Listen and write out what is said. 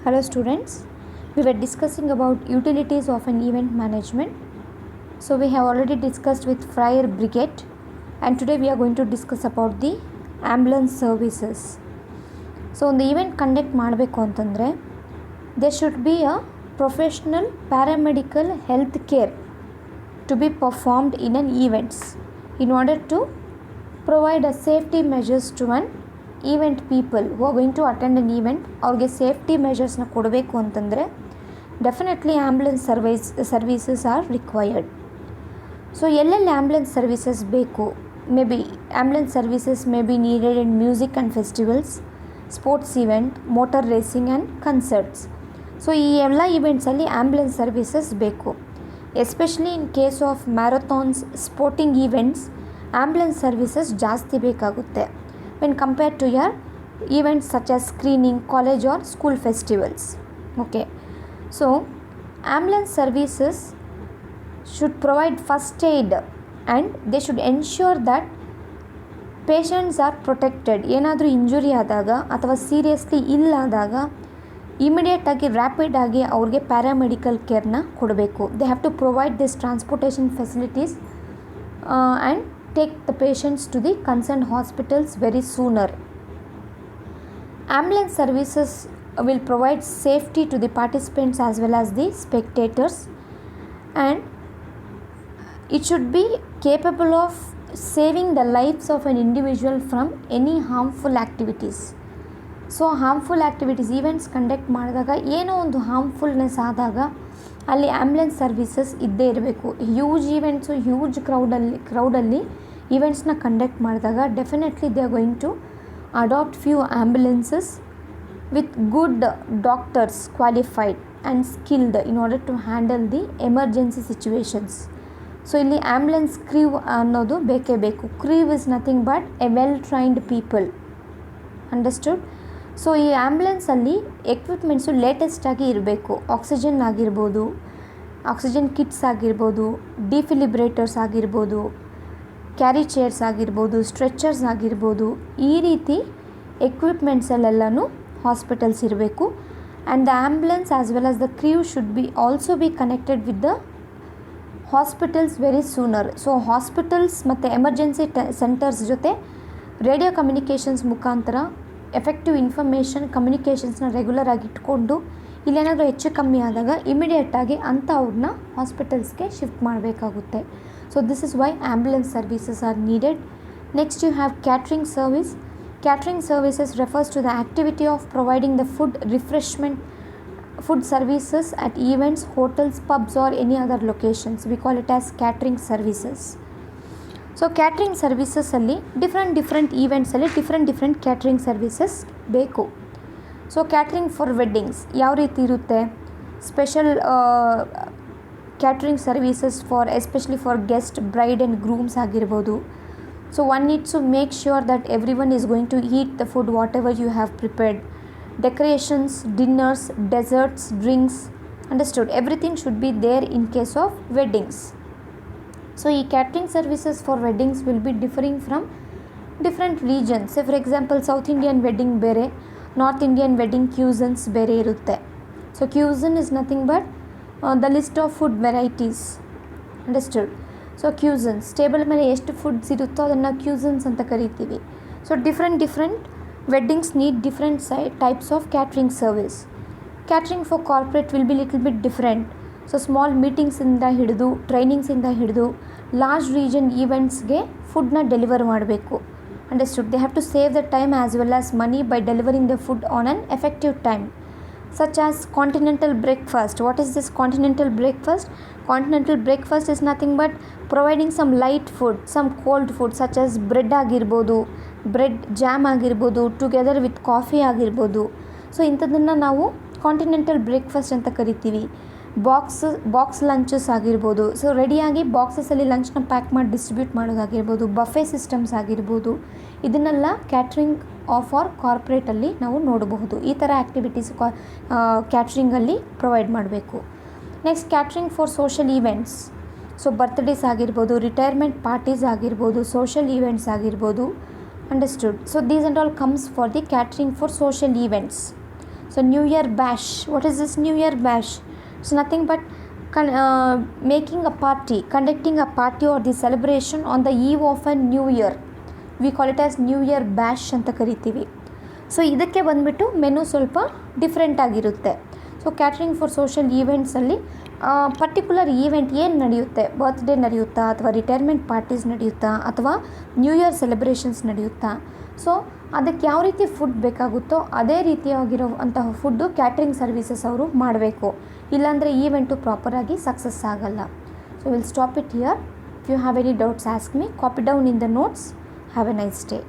Hello students, we were discussing about utilities of an event management. So we have already discussed with fire brigade and today we are going to discuss about the ambulance services. So ಒಂದು event conduct ಮಾಡಬೇಕು ಅಂತಂದರೆ there should be a professional paramedical health care to be performed in an events in order to provide a safety measures to an event people who are going to attend an event ಅವ್ರಿಗೆ safety ಮೆಷರ್ಸ್ನ ಕೊಡಬೇಕು ಅಂತಂದರೆ definitely ambulance services are required. So ಎಲ್ಲೆಲ್ಲಿ ambulance services ಬೇಕು, may be ambulance services may be needed in music and festivals, sports event, motor racing and concerts. So ಈ ಎಲ್ಲ ಈವೆಂಟ್ಸಲ್ಲಿ ambulance services ಬೇಕು. Especially in case of marathons, sporting events ambulance services ಜಾಸ್ತಿ ಬೇಕಾಗುತ್ತೆ when compared to your events such as screening, college or school festivals. Okay, so ambulance services should provide first aid and they should ensure that patients are protected. ಏನಾದರೂ injury ಆದಾಗ ಅಥವಾ seriously ಇಲ್ಲಾದಾಗ ಇಮಿಡಿಯೇಟಾಗಿ ರ್ಯಾಪಿಡಾಗಿ ಅವ್ರಿಗೆ paramedical ಕೇರ್ನ ಕೊಡಬೇಕು. They have to provide this transportation facilities and take the patients to the concerned hospitals very sooner. Ambulance services will provide safety to the participants as well as the spectators, and it should be capable of saving the lives of an individual from any harmful activities. So harmful activities events conduct ಮಾಡಿದಾಗ ಏನೋ ಒಂದು ಹಾರ್ಮ್ಫುಲ್ನೆಸ್ ಆದಾಗ ಅಲ್ಲಿ ambulance services ಇದ್ದೇ ಇರಬೇಕು. Huge events, huge ಕ್ರೌಡಲ್ಲಿ ಈವೆಂಟ್ಸ್ನ conduct ಮಾಡಿದಾಗ definitely they are going to adapt few ambulances with good doctors qualified and skilled in order to handle the emergency situations. So ಇಲ್ಲಿ ಆ್ಯಂಬುಲೆನ್ಸ್ ಕ್ರೀವ್ ಅನ್ನೋದು ಬೇಕೇ ಬೇಕು. Crew is nothing but a well trained people. Understood? So ಈ ಆ್ಯಂಬುಲೆನ್ಸಲ್ಲಿ equipments ಲೇಟೆಸ್ಟಾಗಿ ಇರಬೇಕು. Oxygen ಆಗಿರ್ಬೋದು, oxygen kits ಆಗಿರ್ಬೋದು, ಡಿಫಿಲಿಬ್ರೇಟರ್ಸ್ ಆಗಿರ್ಬೋದು, ಕ್ಯಾರಿ ಚೇರ್ಸ್ ಆಗಿರ್ಬೋದು, ಸ್ಟ್ರೆಚರ್ಸ್ ಆಗಿರ್ಬೋದು, ಈ ರೀತಿ ಎಕ್ವಿಪ್ಮೆಂಟ್ಸಲ್ಲೆಲ್ಲನೂ ಹಾಸ್ಪಿಟಲ್ಸ್ ಇರಬೇಕು. And the ambulance as well as the crew should be also be connected with the hospitals very sooner. So hospitals ಮತ್ತು ಎಮರ್ಜೆನ್ಸಿ ಸೆಂಟರ್ಸ್ ಜೊತೆ ರೇಡಿಯೋ ಕಮ್ಯುನಿಕೇಷನ್ಸ್ ಮುಖಾಂತರ ಎಫೆಕ್ಟಿವ್ ಇನ್ಫಾರ್ಮೇಷನ್ ಕಮ್ಯುನಿಕೇಷನ್ಸ್ನ ರೆಗ್ಯುಲರ್ ಆಗಿ ಇಟ್ಕೊಂಡು ಇಲ್ಲೇನಾದರೂ ಹೆಚ್ಚು ಕಮ್ಮಿ ಆದಾಗ ಇಮಿಡಿಯೇಟಾಗಿ ಅಂಥವ್ರನ್ನ ಹಾಸ್ಪಿಟಲ್ಸ್ಗೆ ಶಿಫ್ಟ್ ಮಾಡಬೇಕಾಗುತ್ತೆ. So this is why ambulance services are needed. Next you have catering service. Catering services refers to the activity of providing the food services at events, hotels, pubs or any other locations. We call it as catering services. So catering services ಅಲ್ಲಿ different events ಅಲ್ಲಿ different catering services ಬೇಕು. So catering for weddings ಯಾವ ರೀತಿ ಇರುತ್ತೆ? Special catering services for especially for guest, bride and grooms ಆಗಿರ್ಬೋದು. So one needs to make sure that everyone is going to eat the food whatever you have prepared. Decorations, dinners, desserts, drinks, understood? Everything should be there in case of weddings. So ee catering services for weddings will be differing from different regions. Say for example South Indian wedding ಬೇರೆ, North Indian wedding cuisines ಬೇರೆ ಇರುತ್ತೆ. So cuisine is nothing but the list of food varieties. Understood? So cuisines, table ಮೇಲೆ ಎಷ್ಟು foods ಇರುತ್ತೋ ಅದನ್ನು cuisines ಅಂತ ಕರಿತೀವಿ. So different weddings need different types of catering service. Catering for corporate will be little bit different. So small ಮೀಟಿಂಗ್ಸಿಂದ ಹಿಡಿದು, ಟ್ರೈನಿಂಗ್ಸಿಂದ ಹಿಡಿದು ಲಾರ್ಜ್ ರೀಜನ್ ಈವೆಂಟ್ಸ್ಗೆ ಫುಡ್ನ ಡೆಲಿವರ್ ಮಾಡಬೇಕು. Understood? They have to save the time as well as money by delivering the food on on effective time. Such as continental breakfast. What is this continental breakfast? Continental breakfast is nothing but providing some light food, some cold food such as bread ಆಗಿರ್ಬೋದು, bread jam ಆಗಿರ್ಬೋದು, together with coffee ಆಗಿರ್ಬೋದು. So ಇಂಥದ್ದನ್ನು ನಾವು continental breakfast ಅಂತ ಕರಿತೀವಿ. Box ಲಂಚಸ್ ಆಗಿರ್ಬೋದು. So ರೆಡಿಯಾಗಿ ಬಾಕ್ಸಸಲ್ಲಿ ಲಂಚ್ನ pack ಮಾಡಿ distribute ಮಾಡೋದಾಗಿರ್ಬೋದು, ಬಫೆ ಸಿಸ್ಟಮ್ಸ್ ಆಗಿರ್ಬೋದು. ಇದನ್ನೆಲ್ಲ ಕ್ಯಾಟ್ರಿಂಗ್ ಫಾರ್ ಕಾರ್ಪೊರೇಟಲ್ಲಿ ನಾವು ನೋಡಬಹುದು. ಈ ಥರ ಆ್ಯಕ್ಟಿವಿಟೀಸ್ ಕ್ಯಾಟ್ರಿಂಗಲ್ಲಿ ಪ್ರೊವೈಡ್ ಮಾಡಬೇಕು. Next catering for social events. So birthdays ಆಗಿರ್ಬೋದು, ರಿಟೈರ್ಮೆಂಟ್ ಪಾರ್ಟೀಸ್ ಆಗಿರ್ಬೋದು, ಸೋಷಲ್ ಈವೆಂಟ್ಸ್ ಆಗಿರ್ಬೋದು. Understood? So these and all comes for the catering for social events. So New Year bash. What is this New Year bash? It's nothing but making a party, conducting a party or the celebration on the eve of a new year. We call it as New Year bash ಅಂತ ಕರಿತೀವಿ. So ಇದಕ್ಕೆ ಬಂದುಬಿಟ್ಟು menu ಸ್ವಲ್ಪ different ಆಗಿರುತ್ತೆ. So catering for social ಈವೆಂಟ್ಸಲ್ಲಿ particular event ಏನು ನಡೆಯುತ್ತೆ, birthday ನಡೆಯುತ್ತಾ ಅಥವಾ ರಿಟೈರ್ಮೆಂಟ್ ಪಾರ್ಟೀಸ್ ನಡೆಯುತ್ತಾ ಅಥವಾ ನ್ಯೂ ಇಯರ್ ಸೆಲೆಬ್ರೇಷನ್ಸ್ ನಡೆಯುತ್ತಾ, ಸೊ ಅದಕ್ಕೆ ಯಾವ ರೀತಿ ಫುಡ್ ಬೇಕಾಗುತ್ತೋ ಅದೇ ರೀತಿಯಾಗಿರೋ ಅಂತಹ ಫುಡ್ಡು ಕ್ಯಾಟ್ರಿಂಗ್ ಸರ್ವಿಸಸ್ ಅವರು ಮಾಡಬೇಕು. ಇಲ್ಲಾಂದರೆ ಈವೆಂಟು ಪ್ರಾಪರಾಗಿ ಸಕ್ಸಸ್ ಆಗಲ್ಲ. So will stop it here. If you have any doubts ask me. Copy down in the notes. Have a nice day.